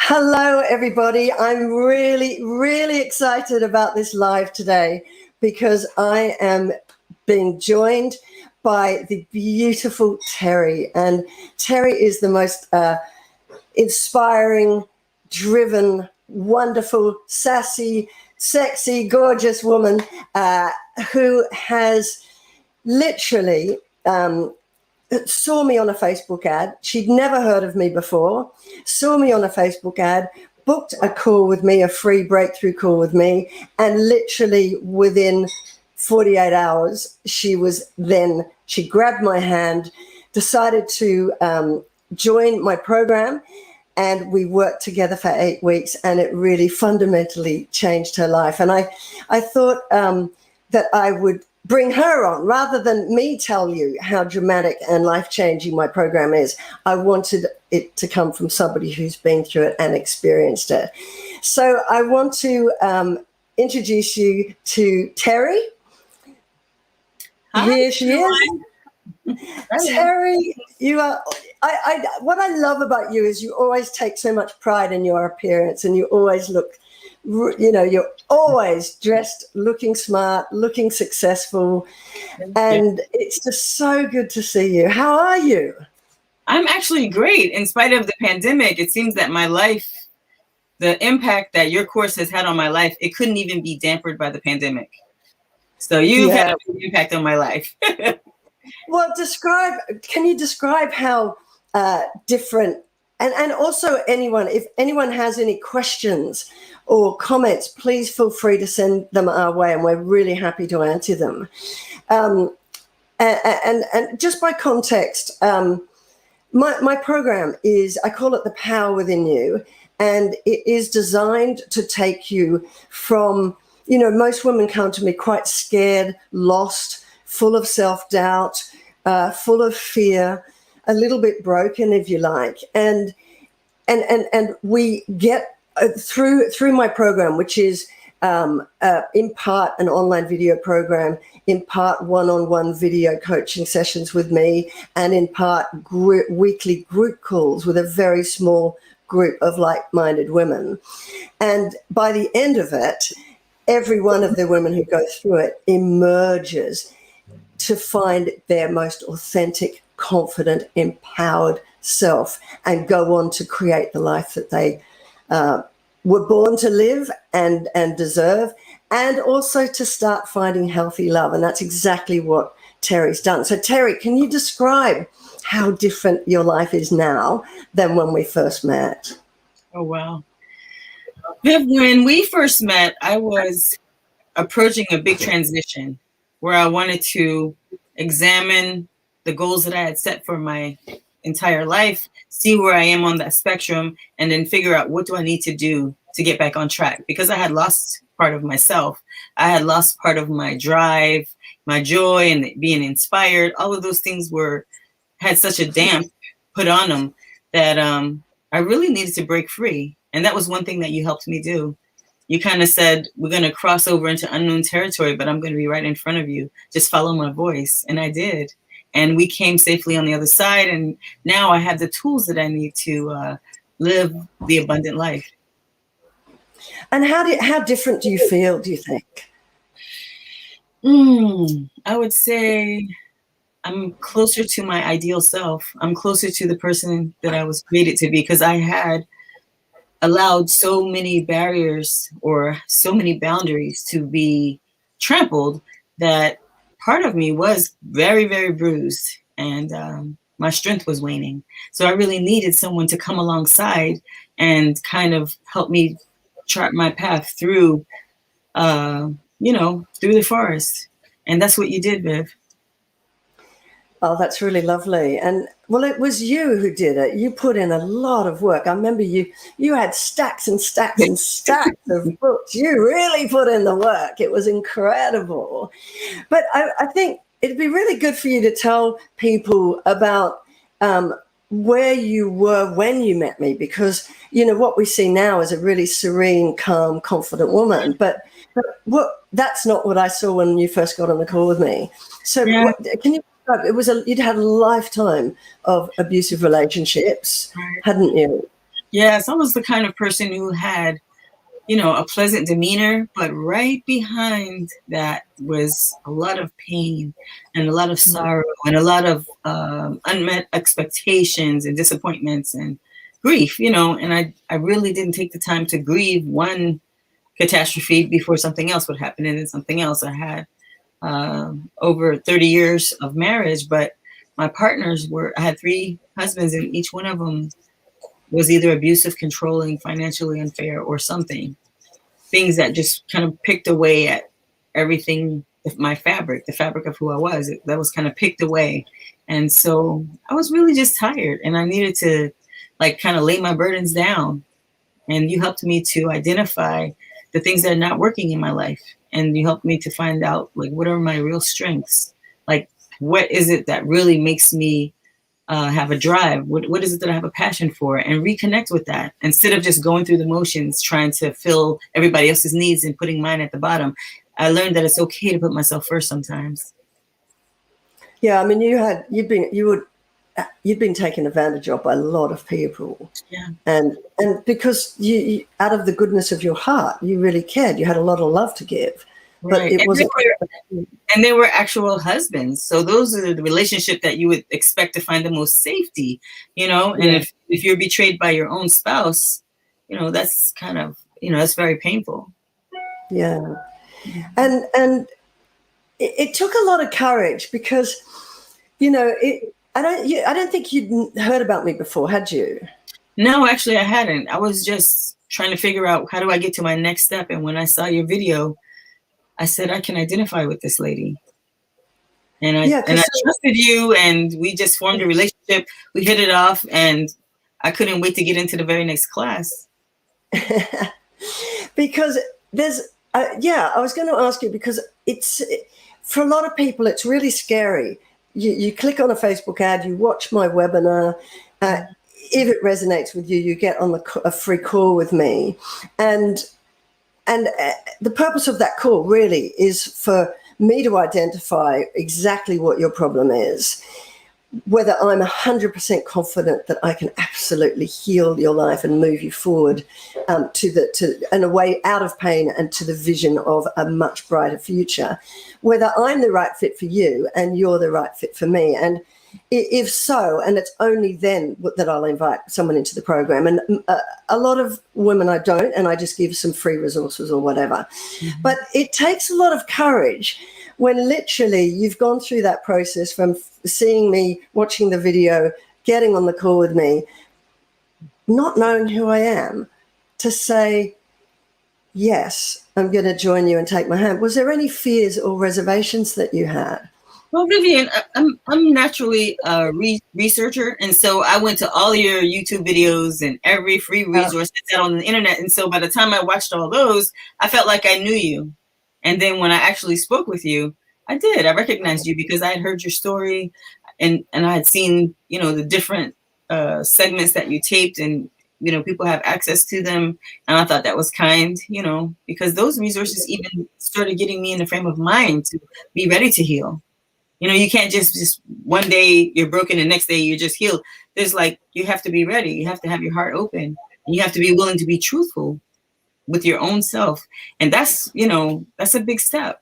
Hello, everybody. I'm really, really excited about this live today because I am being joined by the beautiful Terri. And Terri is the most inspiring, driven, wonderful, sassy, sexy, gorgeous woman who has literally saw me on a Facebook ad. She'd never heard of me before, saw me on a Facebook ad, booked a call with me, a free breakthrough call with me, and literally within 48 hours, she grabbed my hand, decided to join my program, and we worked together for 8 weeks, and it really fundamentally changed her life. And I thought that I would bring her on rather than me tell you how dramatic and life-changing my program is. I wanted it to come from somebody who's been through it and experienced it. So I want to introduce you to Terri. Hi, here she is. Terri, you are. What I love about you is you always take so much pride in your appearance, and you always look. You're always dressed, looking smart, looking successful, and it's just so good to see you. How are you? I'm actually great. In spite of the pandemic, it seems that my life, the impact that your course has had on my life, it couldn't even be dampened by the pandemic. So you've had a big impact on my life. Well, can you describe how different, and also if anyone has any questions or comments, please feel free to send them our way, and we're really happy to answer them. And just by context, my program is, I call it The Power Within You, and it is designed to take you from, most women come to me quite scared, lost, full of self-doubt, full of fear, a little bit broken, if you like. And we get through my program, which is in part an online video program, in part one-on-one video coaching sessions with me, and in part weekly group calls with a very small group of like-minded women. And by the end of it, every one of the women who go through it emerges to find their most authentic, confident, empowered self and go on to create the life that they were born to live and deserve, and also to start finding healthy love. And that's exactly what Terri's done. So Terri, can you describe how different your life is now than when we first met? Oh, wow. When we first met, I was approaching a big transition where I wanted to examine the goals that I had set for my entire life, see where I am on that spectrum, and then figure out what do I need to do to get back on track, because I had lost part of myself. I had lost part of my drive, my joy, and being inspired. All of those things had such a damp put on them that I really needed to break free. And that was one thing that you helped me do. You kind of said, we're going to cross over into unknown territory, but I'm going to be right in front of you. Just follow my voice. And I did. And we came safely on the other side. And now I have the tools that I need to live the abundant life. And how different do you feel, do you think? I would say I'm closer to my ideal self. I'm closer to the person that I was created to be, because I had allowed so many barriers or so many boundaries to be trampled that part of me was very, very bruised, and my strength was waning. So I really needed someone to come alongside and kind of help me chart my path through, through the forest. And that's what you did, Viv. Oh, that's really lovely. And well, it was you who did it. You put in a lot of work. I remember you had stacks and stacks and stacks of books. You really put in the work. It was incredible. But I think it'd be really good for you to tell people about where you were when you met me, because, what we see now is a really serene, calm, confident woman. But that's not what I saw when you first got on the call with me. So can you... You'd had a lifetime of abusive relationships, hadn't you? Yes, I was the kind of person who had, you know, a pleasant demeanor, but right behind that was a lot of pain and a lot of sorrow and a lot of unmet expectations and disappointments and grief, you know, and I really didn't take the time to grieve one catastrophe before something else would happen and then something else. I had over 30 years of marriage, but my partners I had 3 husbands, and each one of them was either abusive, controlling, financially unfair, or something. Things that just kind of picked away at everything, the fabric of who I was. That was kind of picked away. And so I was really just tired, and I needed to like kind of lay my burdens down. And you helped me to identify the things that are not working in my life. And you helped me to find out, like, what are my real strengths? Like, what is it that really makes me have a drive? What is it that I have a passion for? And reconnect with that instead of just going through the motions, trying to fill everybody else's needs and putting mine at the bottom. I learned that it's okay to put myself first sometimes. Yeah, I mean, you've been taken advantage of by a lot of people. Yeah. And because you out of the goodness of your heart, you really cared. You had a lot of love to give. But right. It wasn't. And they were actual husbands. So those are the relationship that you would expect to find the most safety, you know. And Yeah. if you're betrayed by your own spouse, you know, that's kind of, you know, that's very painful. Yeah. And it took a lot of courage because, you know, I don't think you'd heard about me before, had you? No, actually I hadn't. I was just trying to figure out, how do I get to my next step? And when I saw your video, I said, I can identify with this lady. And I trusted you, and we just formed a relationship. We hit it off, and I couldn't wait to get into the very next class. Because there's, I was going to ask you, because for a lot of people, it's really scary. You click on a Facebook ad, you watch my webinar. If it resonates with you, you get on a free call with me. And the purpose of that call really is for me to identify exactly what your problem is, whether I'm 100% confident that I can absolutely heal your life and move you forward and a way out of pain and to the vision of a much brighter future, whether I'm the right fit for you and you're the right fit for me. And if so, and it's only then that I'll invite someone into the program. And a lot of women I don't, and I just give some free resources or whatever. Mm-hmm. But it takes a lot of courage when literally you've gone through that process from seeing me, watching the video, getting on the call with me, not knowing who I am, to say, yes, I'm going to join you and take my hand. Was there any fears or reservations that you had? Well, Vivian, I'm naturally a researcher, and so I went to all your YouTube videos and every free resource that's out on the internet. And so by the time I watched all those, I felt like I knew you. And then when I actually spoke with you, I recognized you because I had heard your story, and I had seen, you know, the different segments that you taped, and you know, people have access to them, and I thought that was kind, you know, because those resources even started getting me in the frame of mind to be ready to heal. You know, you can't just one day you're broken, the next day you're just healed. There's like, you have to be ready. You have to have your heart open. And you have to be willing to be truthful with your own self. And that's, you know, that's a big step.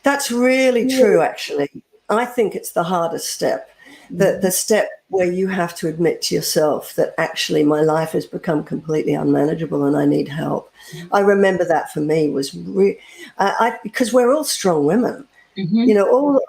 That's really true, actually. I think it's the hardest step. The step where you have to admit to yourself that actually my life has become completely unmanageable and I need help. I remember that for me was because we're all strong women. Mm-hmm. You know,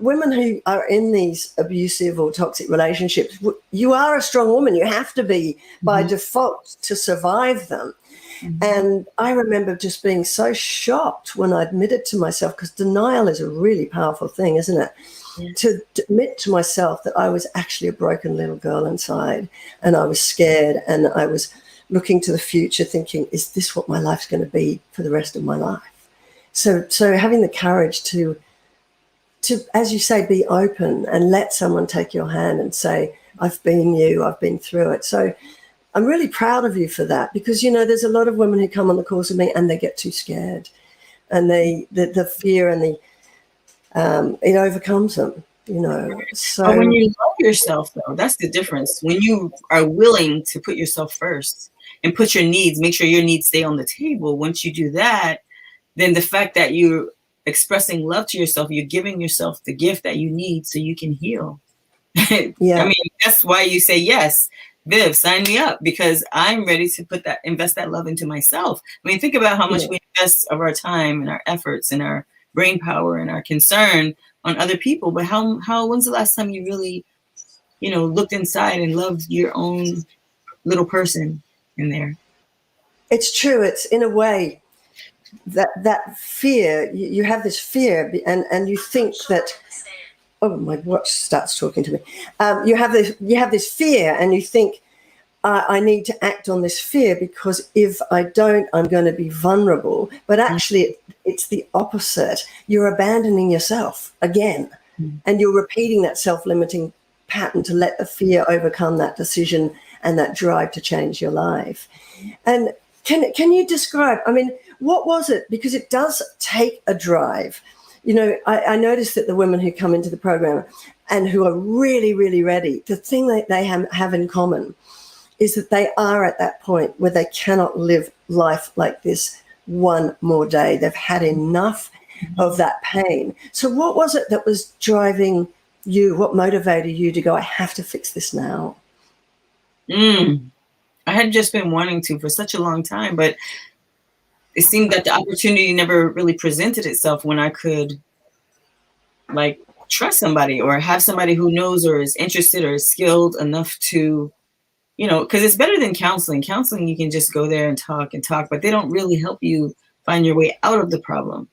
women who are in these abusive or toxic relationships, you are a strong woman. You have to be by default to survive them. Mm-hmm. And I remember just being so shocked when I admitted to myself, because denial is a really powerful thing, isn't it? Yeah. To admit to myself that I was actually a broken little girl inside, and I was scared, and I was looking to the future thinking, is this what my life's going to be for the rest of my life? So having the courage to, as you say, be open and let someone take your hand and say, I've been you, I've been through it. So I'm really proud of you for that, because, you know, there's a lot of women who come on the course with me and they get too scared, and the fear and it overcomes them. But when So you love yourself, though, that's the difference. When you are willing to put yourself first and put your needs, make sure your needs stay on the table. Once you do that, then the fact that you're expressing love to yourself, you're giving yourself the gift that you need so you can heal. I yeah, mean, that's why you say, yes, Viv, sign me up, because I'm ready to invest that love into myself. I mean, think about how much we invest of our time and our efforts and our brain power and our concern on other people. But when's the last time you really, looked inside and loved your own little person in there? it's true. It's in a way that fear, you have this fear, and you think that, oh, my watch starts talking to me. You have this fear, and you think, I need to act on this fear, because if I don't, I'm going to be vulnerable. But actually, it's the opposite. You're abandoning yourself again, and you're repeating that self-limiting pattern to let the fear overcome that decision and that drive to change your life. And can you describe, I mean, what was it? Because it does take a drive. I noticed that the women who come into the program and who are really, really ready, the thing that they have in common is that they are at that point where they cannot live life like this one more day. They've had enough of that pain. So what was it that was driving you? What motivated you to go, I have to fix this now? I had just been wanting to for such a long time, but it seemed that the opportunity never really presented itself when I could trust somebody or have somebody who knows or is interested or is skilled enough to, because it's better than counseling. Counseling, you can just go there and talk, but they don't really help you find your way out of the problem.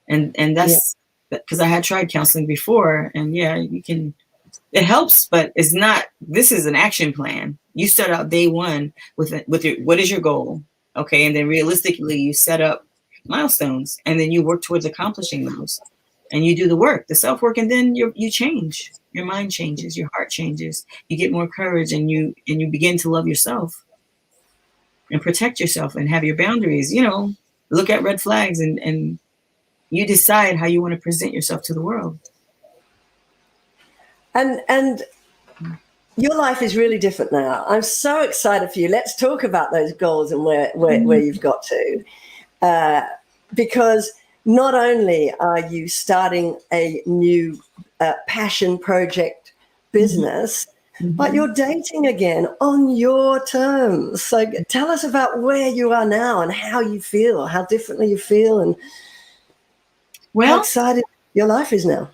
And that's because I had tried counseling before, and it helps, but it's not, this is an action plan. You start out day one with what is your goal? Okay. And then realistically you set up milestones, and then you work towards accomplishing those, and you do the work, the self-work, and then you change. Your mind changes, your heart changes, you get more courage, and you begin to love yourself and protect yourself and have your boundaries, look at red flags, and you decide how you want to present yourself to the world. And your life is really different now. I'm so excited for you. Let's talk about those goals and where you've got to. Because not only are you starting a new passion project business, but you're dating again on your terms. So tell us about where you are now and how you feel, how differently you feel, and how excited your life is now.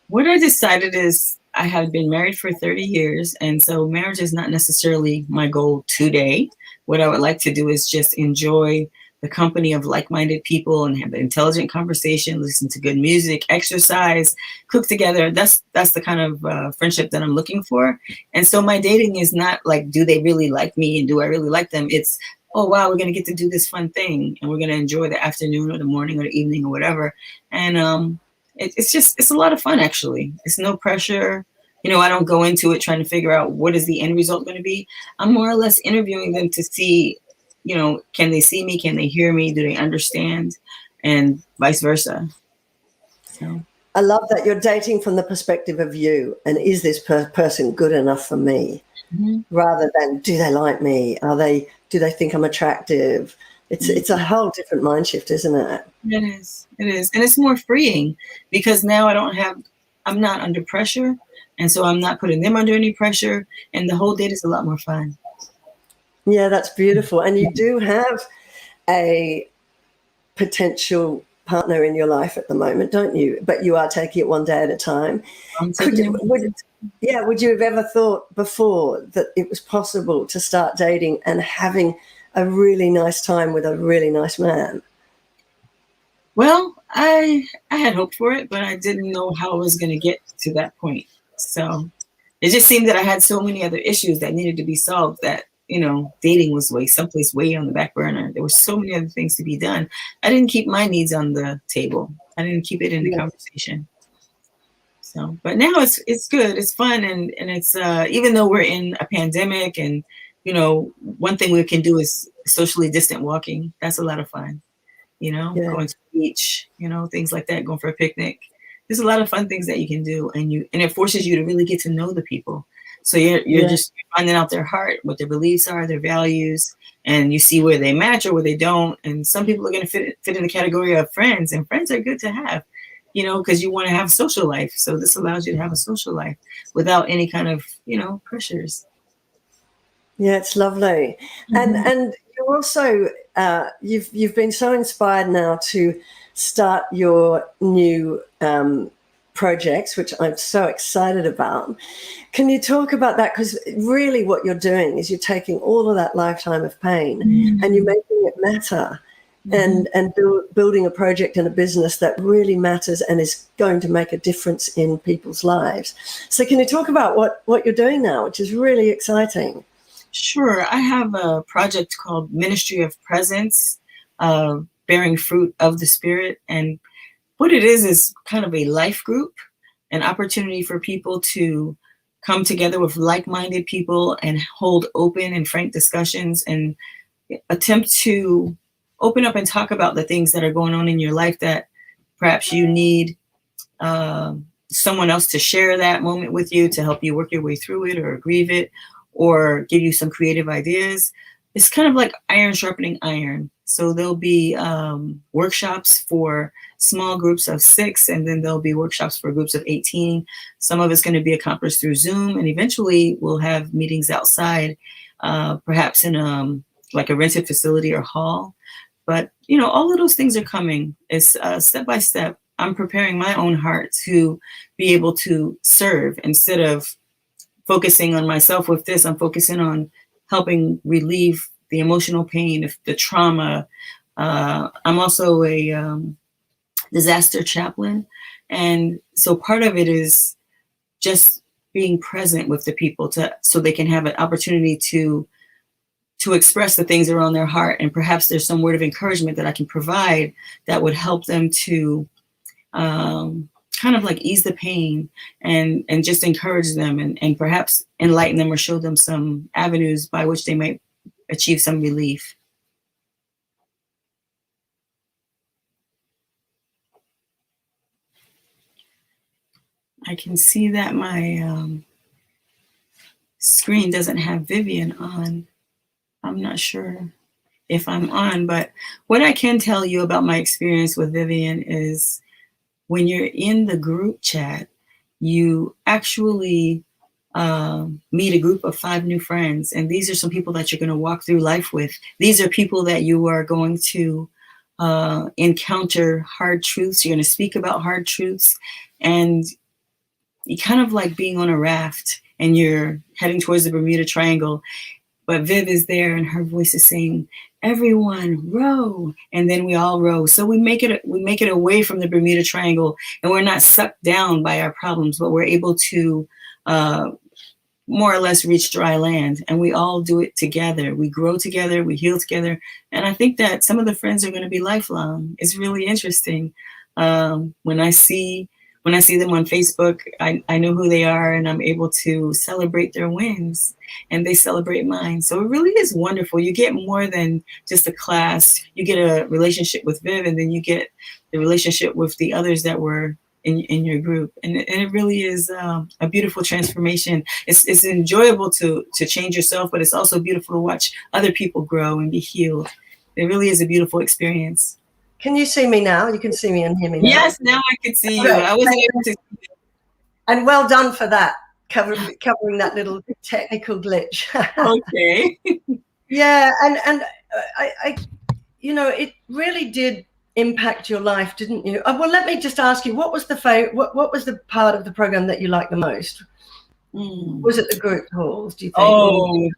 What I decided is I have been married for 30 years, and so marriage is not necessarily my goal today. What I would like to do is just enjoy the company of like-minded people and have an intelligent conversation, listen to good music, exercise, cook together. That's the kind of friendship that I'm looking for. And so my dating is not like, do they really like me and do I really like them? It's, oh, wow, we're going to get to do this fun thing, and we're going to enjoy the afternoon or the morning or the evening or whatever. And it's a lot of fun, actually. It's no pressure. I don't go into it trying to figure out what is the end result going to be. I'm more or less interviewing them to see, can they see me? Can they hear me? Do they understand? And vice versa. So I love that you're dating from the perspective of you, and is this person good enough for me? Rather than, do they like me? Do they think I'm attractive? It's a whole different mind shift, isn't it? It is. And it's more freeing, because now I'm not under pressure. And so I'm not putting them under any pressure. And the whole date is a lot more fun. Yeah, that's beautiful. And you do have a potential partner in your life at the moment, don't you? But you are taking it one day at a time. Would you have ever thought before that it was possible to start dating and having a really nice time with a really nice man? Well, I had hoped for it, but I didn't know how I was going to get to that point. So it just seemed that I had so many other issues that needed to be solved that, dating was someplace way on the back burner. There were so many other things to be done. I didn't keep my needs on the table. I didn't keep it in the conversation. So, but now it's good. It's fun. And it's, even though we're in a pandemic and, one thing we can do is socially distant walking. That's a lot of fun, going to the beach, things like that, going for a picnic. there's a lot of fun things that you can do, and it forces you to really get to know the people. So you're just finding out their heart, what their beliefs are, their values, and you see where they match or where they don't. And some people are going to fit in the category of friends, and friends are good to have, you know, because you want to have a social life. So this allows you to have a social life without any kind of, you know, pressures. Yeah, it's lovely. And you're also you've been so inspired now to start your new projects, which I'm so excited about. Can you talk about that? Because really what you're doing is you're taking all of that lifetime of pain and you're making it matter, and building a project and a business that really matters and is going to make a difference in people's lives. So can you talk about what you're doing now, which is really exciting? Sure. I have a project called Ministry of Presence, bearing fruit of the Spirit. And what it is kind of a life group, an opportunity for people to come together with like-minded people and hold open and frank discussions and attempt to open up and talk about the things that are going on in your life that perhaps you need someone else to share that moment with you to help you work your way through it or grieve it, or give you some creative ideas. It's kind of like iron sharpening iron. So there'll be workshops for small groups of 6, and then there'll be workshops for groups of 18. Some of it's going to be accomplished through Zoom, and eventually we'll have meetings outside, perhaps in like a rented facility or hall. But, you know, all of those things are coming. It's step by step. I'm preparing my own heart to be able to serve instead of focusing on myself with this. I'm focusing on helping relieve the emotional pain, the trauma. I'm also a disaster chaplain. And so part of it is just being present with the people so they can have an opportunity to express the things that are on their heart. And perhaps there's some word of encouragement that I can provide that would help them to kind of like ease the pain and just encourage them and perhaps enlighten them or show them some avenues by which they might achieve some relief. I can see that my screen doesn't have Vivian on. I'm not sure if I'm on, but what I can tell you about my experience with Vivian is when you're in the group chat, you actually meet a group of 5 new friends. And these are some people that you're going to walk through life with. These are people that you are going to encounter hard truths. You're going to speak about hard truths. And you kind of like being on a raft and you're heading towards the Bermuda Triangle. But Viv is there and her voice is saying, everyone row, and then we all row. So we make it away from the Bermuda Triangle, and we're not sucked down by our problems, but we're able to more or less reach dry land, and we all do it together. We grow together, we heal together, and I think that some of the friends are going to be lifelong. It's really interesting. When I see them on Facebook, I know who they are, and I'm able to celebrate their wins, and they celebrate mine. So it really is wonderful. You get more than just a class. You get a relationship with Viv, and then you get the relationship with the others that were in your group. And it really is a beautiful transformation. It's enjoyable to change yourself, but it's also beautiful to watch other people grow and be healed. It really is a beautiful experience. Can you see me now? You can see me and hear me now. Yes, now I can see you. I wasn't able to see you. And well done for that, covering that little technical glitch. Okay. Yeah, and I, you know, it really did impact your life, didn't you? Well, let me just ask you, what was what was the part of the program that you liked the most? Was it the group calls, do you think? Oh,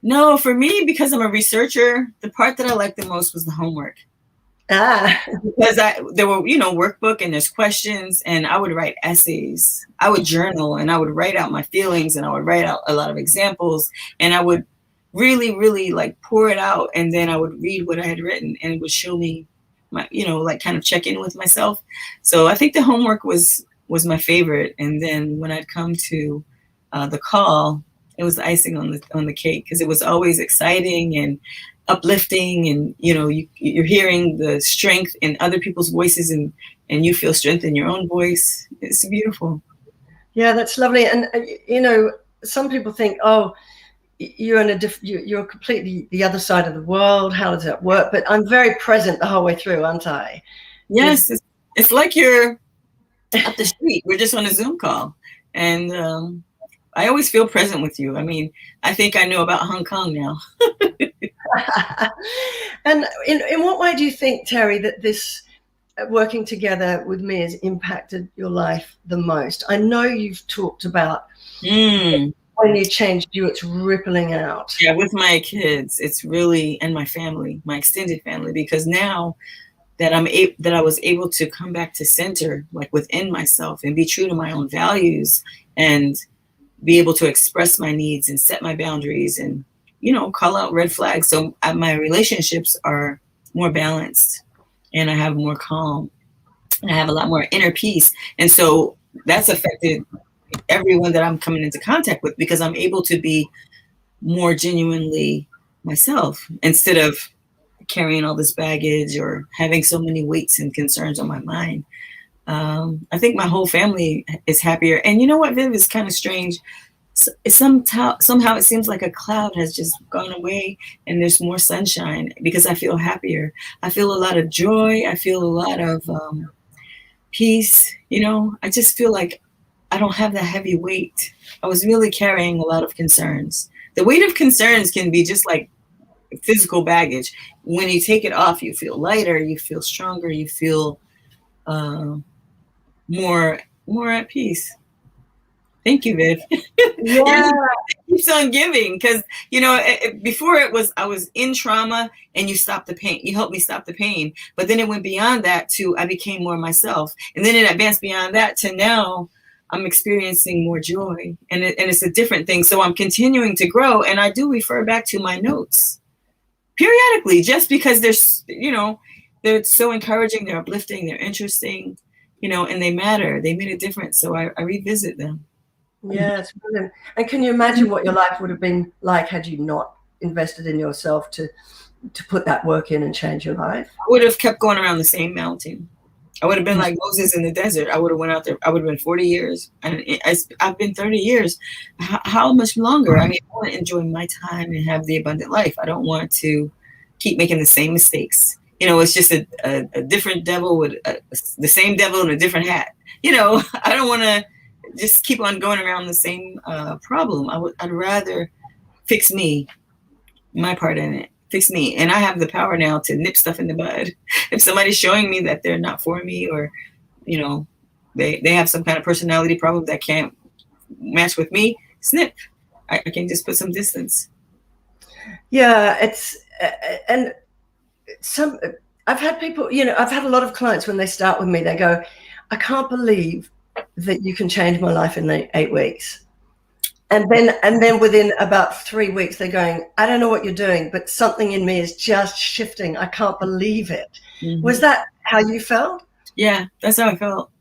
no, for me, because I'm a researcher, the part that I liked the most was the homework. Because there were, you know, workbook and there's questions, and I would write essays. I would journal and I would write out my feelings, and I would write out a lot of examples, and I would really, really like pour it out. And then I would read what I had written, and it would show me my, you know, like kind of check in with myself. So I think the homework was my favorite. And then when I'd come to the call, it was the icing on the cake, because it was always exciting and uplifting, and you know, you're hearing the strength in other people's voices, and you feel strength in your own voice. It's beautiful. Yeah, that's lovely. And some people think, oh, you're you're completely the other side of the world. How does that work? But I'm very present the whole way through, aren't I? Yes, it's like you're up the street. We're just on a Zoom call, and I always feel present with you. I mean, I think I know about Hong Kong now. And in what way do you think, Terri, that this working together with me has impacted your life the most? I know you've talked about when you changed you, it's rippling out. Yeah, with my kids, it's really, and my family, my extended family, because now that that I was able to come back to center, like within myself, and be true to my own values, and be able to express my needs and set my boundaries, and call out red flags. So my relationships are more balanced, and I have more calm, and I have a lot more inner peace. And so that's affected everyone that I'm coming into contact with, because I'm able to be more genuinely myself instead of carrying all this baggage or having so many weights and concerns on my mind. I think my whole family is happier. And you know what, Viv, is kind of strange. Somehow it seems like a cloud has just gone away and there's more sunshine, because I feel happier. I feel a lot of joy. I feel a lot of peace. I just feel like I don't have that heavy weight. I was really carrying a lot of concerns. The weight of concerns can be just like physical baggage. When you take it off, you feel lighter, you feel stronger, you feel more at peace. Thank you, Viv. Yeah. It keeps on giving, because before I was in trauma, and you stopped the pain. You helped me stop the pain, but then it went beyond that to I became more myself, and then it advanced beyond that to now I'm experiencing more joy, and it's a different thing. So I'm continuing to grow, and I do refer back to my notes periodically, just because they're so encouraging, they're uplifting, they're interesting, and they matter. They made a difference, so I revisit them. Yeah, it's brilliant. And can you imagine what your life would have been like had you not invested in yourself to put that work in and change your life? I would have kept going around the same mountain. I would have been like Moses in the desert. I would have went out there. I would have been 40 years. And I've been 30 years. How much longer? I mean, I want to enjoy my time and have the abundant life. I don't want to keep making the same mistakes. It's just a different devil with the same devil in a different hat. I don't want to just keep on going around the same problem. I'd rather fix me, my part in it. Fix me. And I have the power now to nip stuff in the bud. If somebody's showing me that they're not for me, or, they have some kind of personality problem that can't match with me, snip. I can just put some distance. Yeah, and I've had people, I've had a lot of clients when they start with me, they go, I can't believe that you can change my life in 8 weeks. And then within about 3 weeks, they're going, I don't know what you're doing, but something in me is just shifting. I can't believe it. Mm-hmm. Was that how you felt? Yeah, that's how I felt.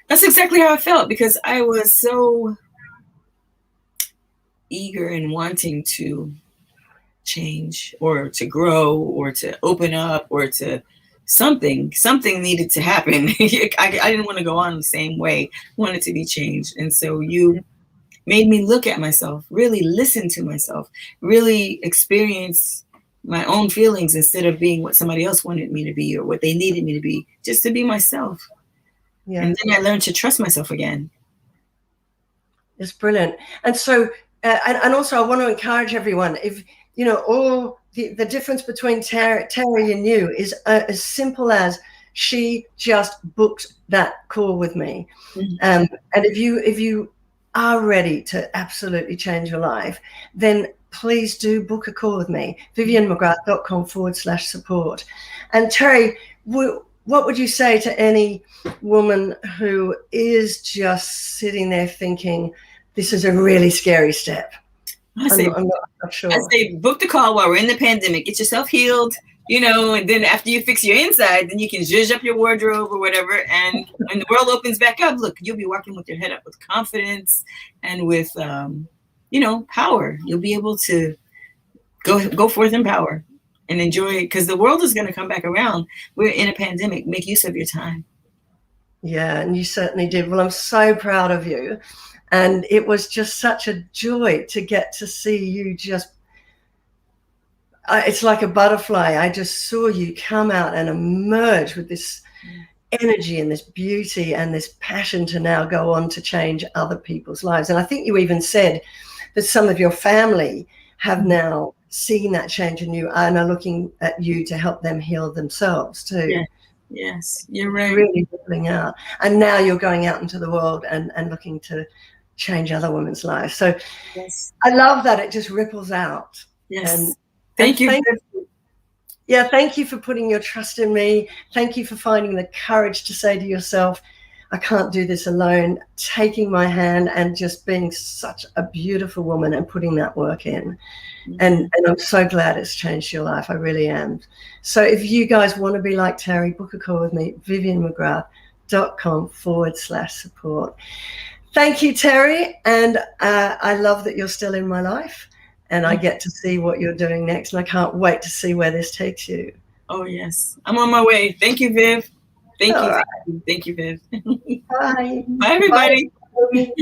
That's exactly how I felt, because I was so eager and wanting to change, or to grow, or to open up, or to something needed to happen. I didn't want to go on the same way. I wanted to be changed. And so you made me look at myself, really listen to myself, really experience my own feelings instead of being what somebody else wanted me to be or what they needed me to be, just to be myself. Yeah. And then I learned to trust myself again. It's brilliant. And so, and also I want to encourage everyone, if, all the difference between Terri and you is as simple as she just booked that call with me. Mm-hmm. And if you are ready to absolutely change your life, then please do book a call with me, vivianmcgrath.com/support. And Terri, what would you say to any woman who is just sitting there thinking, this is a really scary step? I'm not sure. I say book the call while we're in the pandemic. Get yourself healed, and then after you fix your inside, then you can zhuzh up your wardrobe or whatever. And when the world opens back up, look, you'll be walking with your head up with confidence and with, power. You'll be able to go forth in power and enjoy it, because the world is going to come back around. We're in a pandemic. Make use of your time. Yeah, and you certainly did. Well, I'm so proud of you. And it was just such a joy to get to see you just, it's like a butterfly. I just saw you come out and emerge with this energy and this beauty and this passion to now go on to change other people's lives. And I think you even said that some of your family have now seen that change in you and are looking at you to help them heal themselves too. Yeah. Yes, you're right. Really rippling out. And now you're going out into the world and looking to change other women's lives. So yes. I love that it just ripples out. Yes. And thank you. Yeah, thank you for putting your trust in me. Thank you for finding the courage to say to yourself, I can't do this alone, taking my hand and just being such a beautiful woman and putting that work in. And I'm so glad it's changed your life. I really am. So if you guys want to be like Terri, book a call with me, vivianmcgrath.com/support. Thank you, Terri. And I love that you're still in my life and I get to see what you're doing next. And I can't wait to see where this takes you. Oh, yes. I'm on my way. Thank you, Viv. Thank you. Right. Thank you, Viv. Bye. Bye, everybody. Bye.